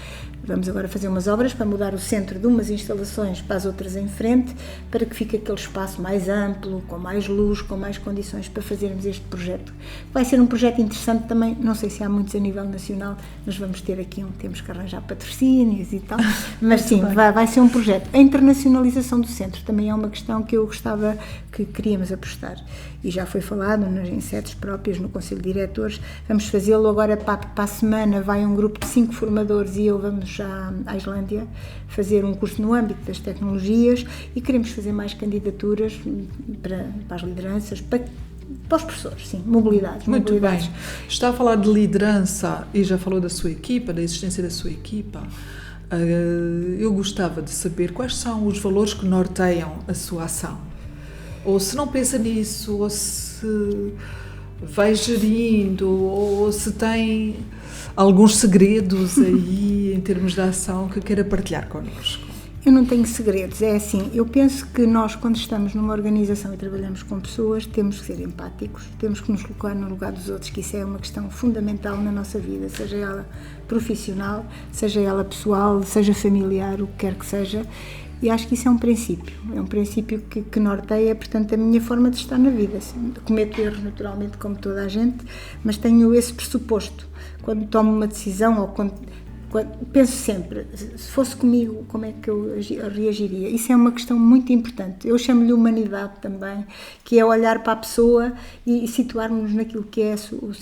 Vamos agora fazer umas obras para mudar o centro de umas instalações para as outras em frente, para que fique aquele espaço mais amplo, com mais luz, com mais condições para fazermos este projeto. Vai ser um projeto interessante também, não sei se há muitos a nível nacional, mas vamos ter aqui temos que arranjar patrocínios e tal, mas sim, vai ser um projeto. A internacionalização do centro também é uma questão que eu gostava, que queríamos apostar, e já foi falado em sedes próprias, no Conselho de Diretores. Vamos fazê-lo agora para a semana, vai um grupo de 5 formadores e eu vamos já à Islândia fazer um curso no âmbito das tecnologias e queremos fazer mais candidaturas para as lideranças, para os professores, sim, mobilidades. Muito bem. Está a falar de liderança e já falou da sua equipa, da existência da sua equipa. Eu gostava de saber quais são os valores que norteiam a sua ação. Ou se não pensa nisso, ou se vai gerindo, ou se tem alguns segredos aí em termos de ação que queira partilhar connosco. Eu não tenho segredos, é assim, eu penso que nós, quando estamos numa organização e trabalhamos com pessoas, temos que ser empáticos, temos que nos colocar no lugar dos outros, que isso é uma questão fundamental na nossa vida, seja ela profissional, seja ela pessoal, seja familiar, o que quer que seja, e acho que isso é um princípio que norteia, portanto, a minha forma de estar na vida. Assim, cometo erros naturalmente, como toda a gente, mas tenho esse pressuposto. Quando tomo uma decisão ou quando penso sempre, se fosse comigo, como é que eu reagiria? Isso é uma questão muito importante. Eu chamo-lhe humanidade também, que é olhar para a pessoa e situarmos naquilo que é o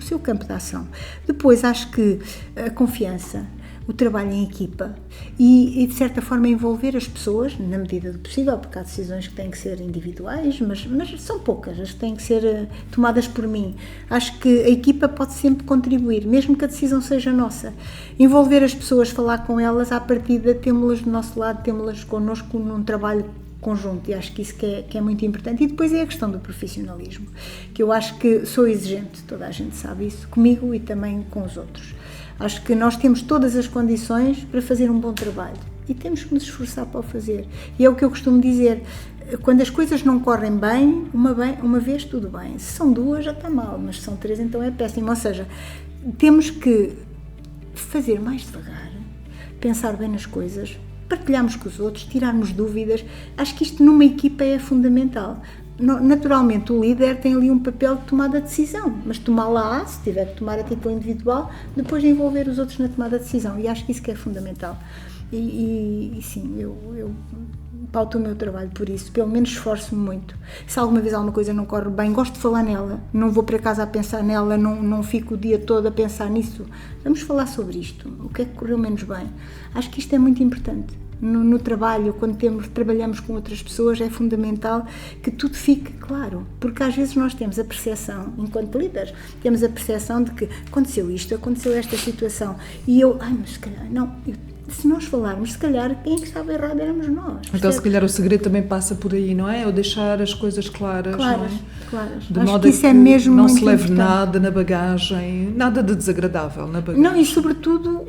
seu campo de ação. Depois, acho que a confiança, o trabalho em equipa e de certa forma envolver as pessoas na medida do possível, porque há decisões que têm que ser individuais, mas são poucas as que têm que ser tomadas por mim. Acho que a equipa pode sempre contribuir, mesmo que a decisão seja nossa. Envolver as pessoas, falar com elas, à partida temos-las do nosso lado, temos-las connosco num trabalho conjunto, e acho que isso que é muito importante. E depois é a questão do profissionalismo, que eu acho que sou exigente, toda a gente sabe isso, comigo e também com os outros. Acho que nós temos todas as condições para fazer um bom trabalho e temos que nos esforçar para o fazer. E é o que eu costumo dizer, quando as coisas não correm bem, uma vez tudo bem, se são 2 já está mal, mas se são 3 então é péssimo. Ou seja, temos que fazer mais devagar, pensar bem nas coisas, partilharmos com os outros, tirarmos dúvidas. Acho que isto numa equipa é fundamental. Naturalmente o líder tem ali um papel de tomada de decisão, mas tomá-la se tiver que tomar a título individual, depois de envolver os outros na tomada de decisão, e acho que isso que é fundamental. E sim, eu pauto o meu trabalho por isso, pelo menos esforço-me muito. Se alguma vez alguma coisa não corre bem, gosto de falar nela, não vou para casa a pensar nela, não fico o dia todo a pensar nisso. Vamos falar sobre isto, o que é que correu menos bem. Acho que isto é muito importante. No trabalho, quando trabalhamos com outras pessoas, é fundamental que tudo fique claro, porque às vezes nós temos a percepção, enquanto líderes, temos a percepção de que aconteceu isto, aconteceu esta situação, e mas se calhar, não, se nós falarmos, se calhar quem é que estava errado éramos nós. Então se calhar o segredo também passa por aí, não é? Ou deixar as coisas claras, não é? Claras. De acho modo que isso que é mesmo não muito se leve importante. nada na bagagem, nada de desagradável na bagagem. Não, e sobretudo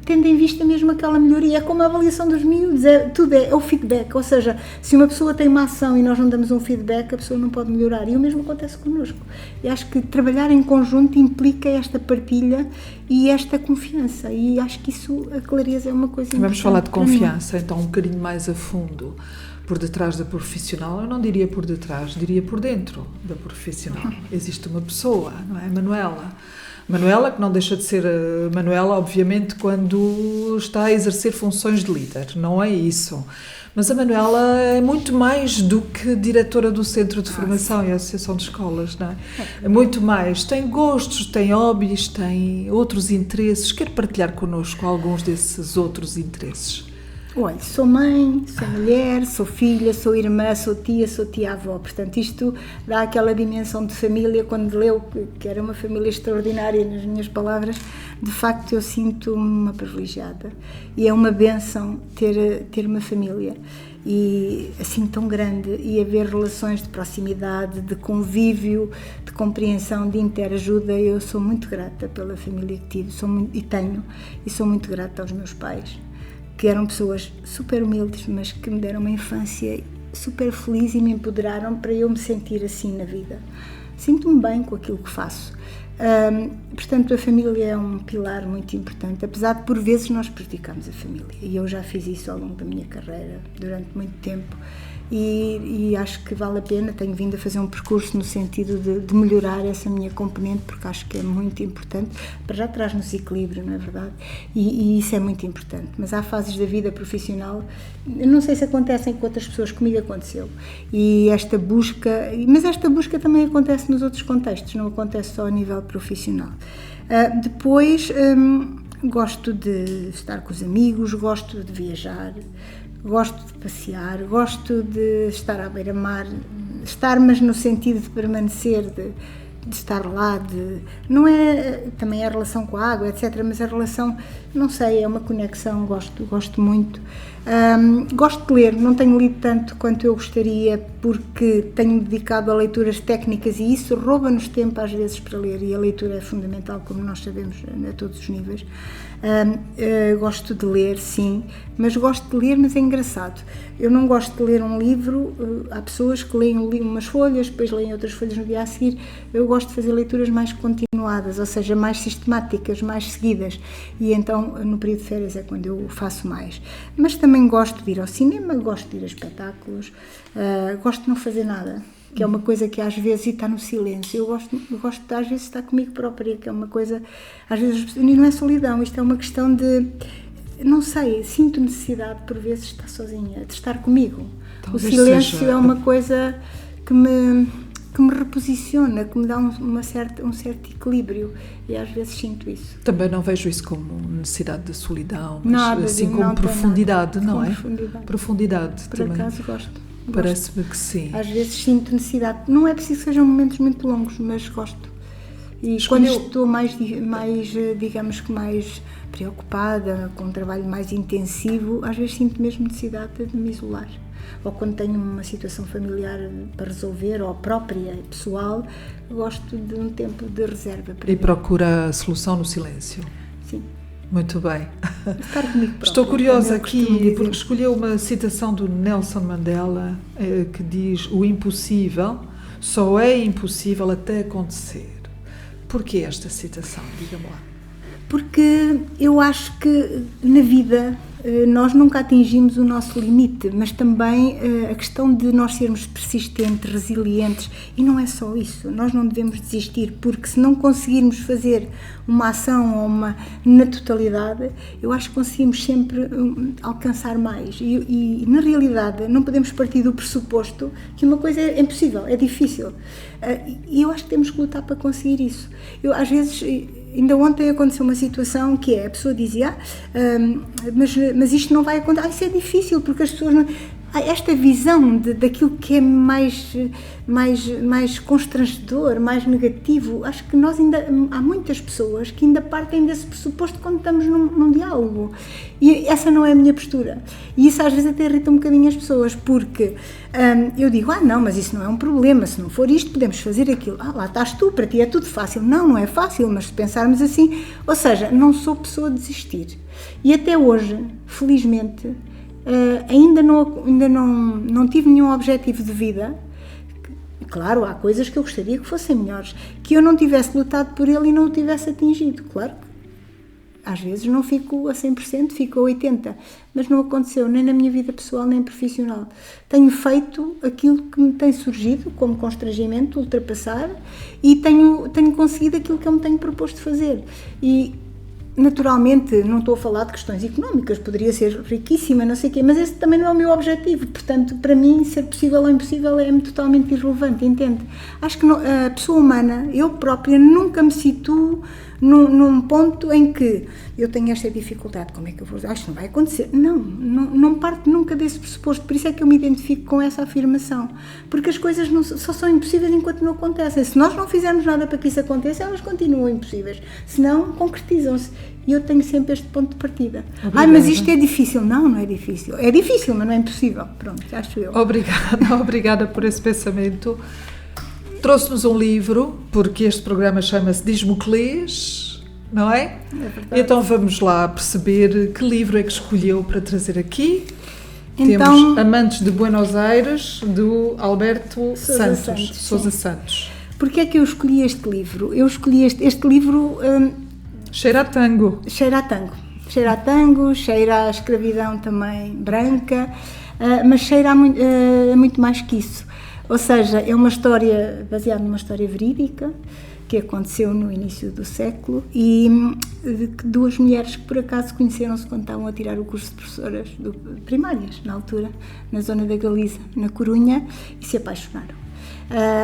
tendo em vista mesmo aquela melhoria, é como a avaliação dos miúdos, tudo é o feedback, ou seja, se uma pessoa tem uma ação e nós não damos um feedback, a pessoa não pode melhorar, e o mesmo acontece connosco. E acho que trabalhar em conjunto implica esta partilha e esta confiança, e acho que isso, a clareza é uma coisa importante. Vamos falar de confiança, então um bocadinho mais a fundo. Por detrás da profissional, eu não diria por detrás, diria por dentro da profissional. Existe uma pessoa, não é? Manuela, que não deixa de ser Manuela, obviamente, quando está a exercer funções de líder, não é isso. Mas a Manuela é muito mais do que diretora do Centro de Formação e Associação de Escolas, não é? É muito mais. Tem gostos, tem hobbies, tem outros interesses. Quer partilhar connosco alguns desses outros interesses? Olha, sou mãe, sou mulher, sou filha, sou irmã, sou tia-avó, portanto isto dá aquela dimensão de família. Quando leu que era uma família extraordinária, nas minhas palavras, de facto eu sinto-me uma privilegiada e é uma bênção ter uma família. e assim tão grande, e haver relações de proximidade, de convívio, de compreensão, de interajuda. Eu sou muito grata pela família que tive, e sou muito grata aos meus pais, que eram pessoas super humildes, mas que me deram uma infância super feliz e me empoderaram para eu me sentir assim na vida. Sinto-me bem com aquilo que faço. Portanto, a família é um pilar muito importante, apesar de por vezes nós prejudicamos a família, e eu já fiz isso ao longo da minha carreira durante muito tempo, e acho que vale a pena. Tenho vindo a fazer um percurso no sentido de melhorar essa minha componente, porque acho que é muito importante. Para já traz-nos equilíbrio, não é verdade? E isso é muito importante. Mas há fases da vida profissional, eu não sei se acontecem com outras pessoas, comigo aconteceu, e esta busca também acontece nos outros contextos, não acontece só a nível profissional. Depois, gosto de estar com os amigos, gosto de viajar, gosto de passear, gosto de estar à beira-mar, mas no sentido de permanecer, de estar lá, não é também a relação com a água, etc., mas a relação, não sei, é uma conexão, gosto muito. Gosto de ler, não tenho lido tanto quanto eu gostaria, porque tenho dedicado a leituras técnicas, e isso rouba-nos tempo às vezes para ler, e a leitura é fundamental, como nós sabemos, a todos os níveis. Gosto de ler, sim, mas gosto de ler, mas é engraçado. Eu não gosto de ler um livro, há pessoas que leem umas folhas, depois leem outras folhas no dia a seguir. Eu gosto de fazer leituras mais continuadas, ou seja, mais sistemáticas, mais seguidas, e então no período de férias é quando eu faço mais. Mas também gosto de ir ao cinema, gosto de ir a espetáculos, gosto de não fazer nada, que é uma coisa que às vezes está no silêncio. Eu gosto de às vezes estar comigo própria, que é uma coisa, às vezes, e não é solidão, isto é uma questão de, não sei, sinto necessidade por vezes de estar sozinha, de estar comigo. Talvez o silêncio é uma coisa que me reposiciona, que me dá um certo equilíbrio, e às vezes sinto isso. Também não vejo isso como necessidade de solidão, mas nada, assim como profundidade, não é? Profundidade. Por também. Acaso gosto. Parece-me que sim. Às vezes sinto necessidade. Não é preciso que sejam momentos muito longos, mas gosto. E quando estou mais, digamos que mais preocupada, com um trabalho mais intensivo, às vezes sinto mesmo necessidade de me isolar. Ou quando tenho uma situação familiar para resolver, ou própria, pessoal, gosto de um tempo de reserva. E procura a solução no silêncio. Sim. Muito bem. Estar comigo própria. Estou curiosa aqui porque escolheu uma citação do Nelson Mandela que diz: o impossível só é impossível até acontecer. Porquê esta citação? Diga-me lá. Porque eu acho que na vida nós nunca atingimos o nosso limite, mas também a questão de nós sermos persistentes, resilientes, e não é só isso, nós não devemos desistir, porque se não conseguirmos fazer uma ação ou na totalidade, eu acho que conseguimos sempre alcançar mais, e na realidade não podemos partir do pressuposto que uma coisa é impossível, é difícil, e eu acho que temos que lutar para conseguir isso. Eu às vezes... Ainda ontem aconteceu uma situação que a pessoa dizia, mas isto não vai acontecer, isso é difícil, porque as pessoas não... Esta visão daquilo que é mais constrangedor, mais negativo, acho que há muitas pessoas que ainda partem desse pressuposto quando estamos num diálogo, e essa não é a minha postura, e isso às vezes até irrita um bocadinho as pessoas, porque eu digo, não, mas isso não é um problema, se não for isto podemos fazer aquilo, lá estás tu, para ti é tudo fácil. Não é fácil, mas se pensarmos assim, ou seja, não sou pessoa a desistir, e até hoje, felizmente, ainda não tive nenhum objetivo de vida. Claro, há coisas que eu gostaria que fossem melhores, que eu não tivesse lutado por ele e não o tivesse atingido. Claro, às vezes não fico a 100%, fico a 80%, mas não aconteceu nem na minha vida pessoal nem profissional. Tenho feito aquilo que me tem surgido como constrangimento, ultrapassar, e tenho conseguido aquilo que eu me tenho proposto fazer. E naturalmente, não estou a falar de questões económicas, poderia ser riquíssima, não sei o quê, mas esse também não é o meu objetivo, portanto, para mim, ser possível ou impossível é totalmente irrelevante, entende? Acho que a pessoa humana, eu própria, nunca me situo num ponto em que eu tenho esta dificuldade, como é que eu vou dizer? Isto não vai acontecer. Não parto nunca desse pressuposto, por isso é que eu me identifico com essa afirmação, porque as coisas só são impossíveis enquanto não acontecem. Se nós não fizermos nada para que isso aconteça, elas continuam impossíveis, senão concretizam-se. e eu tenho sempre este ponto de partida. Obrigada. Mas isto é difícil. Não é difícil. É difícil, mas não é impossível. Pronto, acho eu. Obrigada por esse pensamento. Trouxe-nos um livro, porque este programa chama-se Diz-me o que lês, não é? É verdade. Então vamos lá perceber que livro é que escolheu para trazer aqui. Então, temos Amantes de Buenos Aires, do Alberto Sousa Santos. Porquê é que eu escolhi este livro? Eu escolhi este livro... Cheira a tango. Cheira a tango. Cheira a tango, cheira a escravidão também branca, mas cheira a muito mais que isso. Ou seja, é uma história baseada numa história verídica que aconteceu no início do século e de duas mulheres que por acaso conheceram-se quando estavam a tirar o curso de professoras primárias, na altura, na zona da Galiza, na Corunha, e se apaixonaram.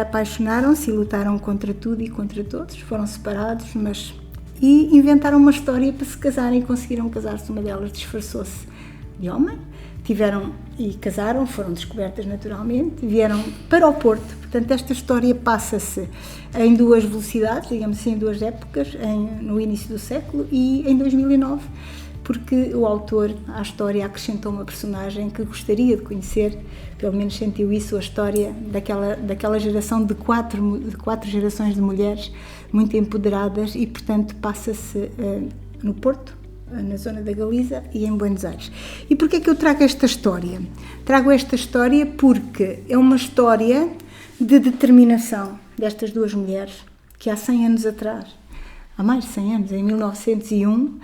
Apaixonaram-se e lutaram contra tudo e contra todos, foram separados, e inventaram uma história para se casarem e conseguiram casar-se. Uma delas disfarçou-se de homem, casaram, foram descobertas naturalmente, vieram para o Porto. Portanto, esta história passa-se em duas velocidades, digamos assim, em duas épocas, no início do século e em 2009, porque o autor à história acrescentou uma personagem que gostaria de conhecer, pelo menos sentiu isso, a história daquela geração de quatro gerações de mulheres muito empoderadas e, portanto, passa-se no Porto, na zona da Galiza e em Buenos Aires. E porquê é que eu trago esta história? Trago esta história porque é uma história de determinação destas duas mulheres que há 100 anos atrás, há mais de 100 anos, em 1901,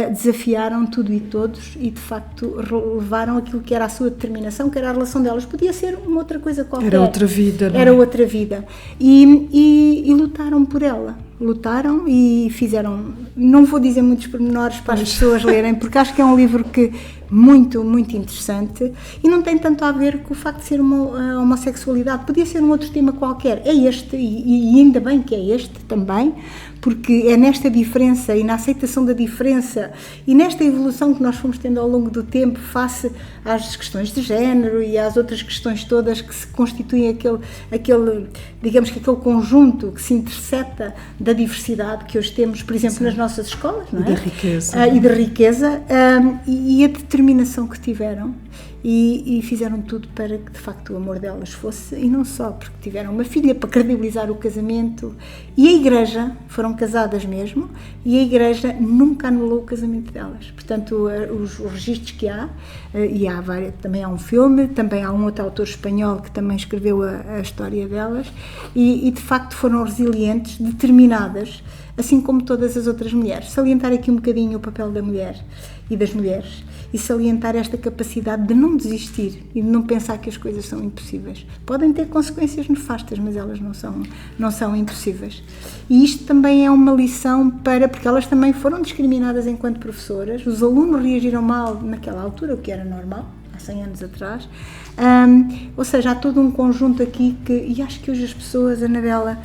desafiaram tudo e todos e, de facto, levaram aquilo que era a sua determinação, que era a relação delas. Podia ser uma outra coisa qualquer. Era outra vida, não é? Era outra vida. E lutaram por ela. Lutaram e fizeram... Não vou dizer muitos pormenores para as pessoas lerem, porque acho que é um livro muito, muito interessante e não tem tanto a ver com o facto de ser uma homossexualidade. Podia ser um outro tema qualquer. É este, e ainda bem que é este também, porque é nesta diferença e na aceitação da diferença e nesta evolução que nós fomos tendo ao longo do tempo face às questões de género e às outras questões todas que se constituem digamos que aquele conjunto que se intercepta da diversidade que hoje temos, por exemplo, nas nossas escolas, não é? E da riqueza. E da riqueza, e a determinação que tiveram e fizeram tudo para que, de facto, o amor delas fosse, e não só, porque tiveram uma filha para credibilizar o casamento, e a Igreja, foram casadas mesmo, e a Igreja nunca anulou o casamento delas. Portanto, os registros que há, e há vários, também há um filme, também há um outro autor espanhol que também escreveu a história delas, e de facto foram resilientes, determinadas, assim como todas as outras mulheres. Salientar aqui um bocadinho o papel da mulher e das mulheres, e salientar esta capacidade de não desistir e de não pensar que as coisas são impossíveis. Podem ter consequências nefastas, mas elas não são impossíveis. E isto também é uma lição porque elas também foram discriminadas enquanto professoras, os alunos reagiram mal naquela altura, o que era normal, há 100 anos atrás. Ou seja, há todo um conjunto aqui e acho que hoje as pessoas, Anabela,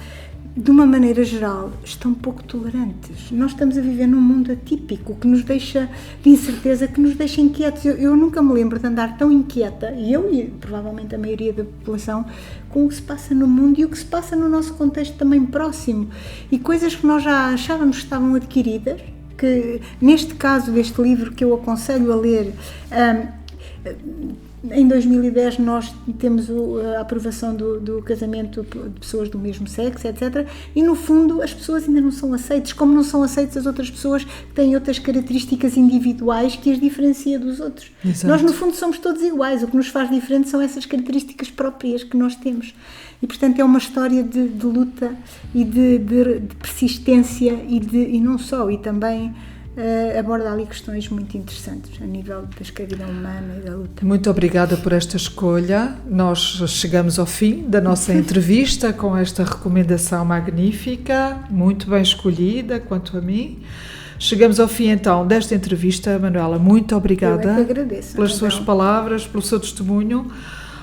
de uma maneira geral, estão pouco tolerantes. Nós estamos a viver num mundo atípico, que nos deixa de incerteza, que nos deixa inquietos. Eu nunca me lembro de andar tão inquieta, e provavelmente a maioria da população, com o que se passa no mundo e o que se passa no nosso contexto também próximo. E coisas que nós já achávamos que estavam adquiridas, que neste caso deste livro que eu aconselho a ler, em 2010 nós temos a aprovação do casamento de pessoas do mesmo sexo, etc. E no fundo as pessoas ainda não são aceitas, como não são aceitas as outras pessoas que têm outras características individuais que as diferencia dos outros. Exato. Nós no fundo somos todos iguais, o que nos faz diferente são essas características próprias que nós temos. E portanto é uma história de luta e de persistência e não só, e também aborda ali questões muito interessantes a nível da escravidão humana e da luta. Muito obrigada por esta escolha. Nós chegamos ao fim da nossa entrevista com esta recomendação magnífica, muito bem escolhida quanto a mim. Chegamos ao fim então desta entrevista. Manuela, muito obrigada. Eu é que agradeço, pelas suas palavras, pelo seu testemunho.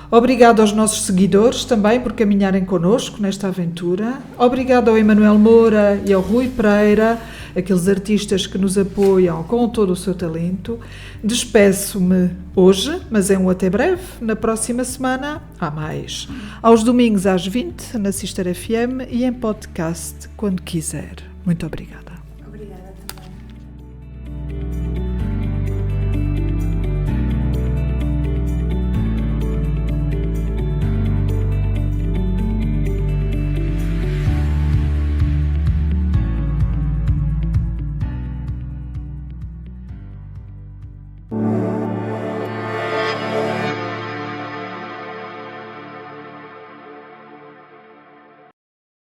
Obrigado aos nossos seguidores também por caminharem connosco nesta aventura. Obrigado ao Emanuel Moura e ao Rui Pereira, aqueles artistas que nos apoiam com todo o seu talento. Despeço-me hoje, mas é um até breve. Na próxima semana há mais. Aos domingos às 20 na Sister FM e em podcast quando quiser. Muito obrigada.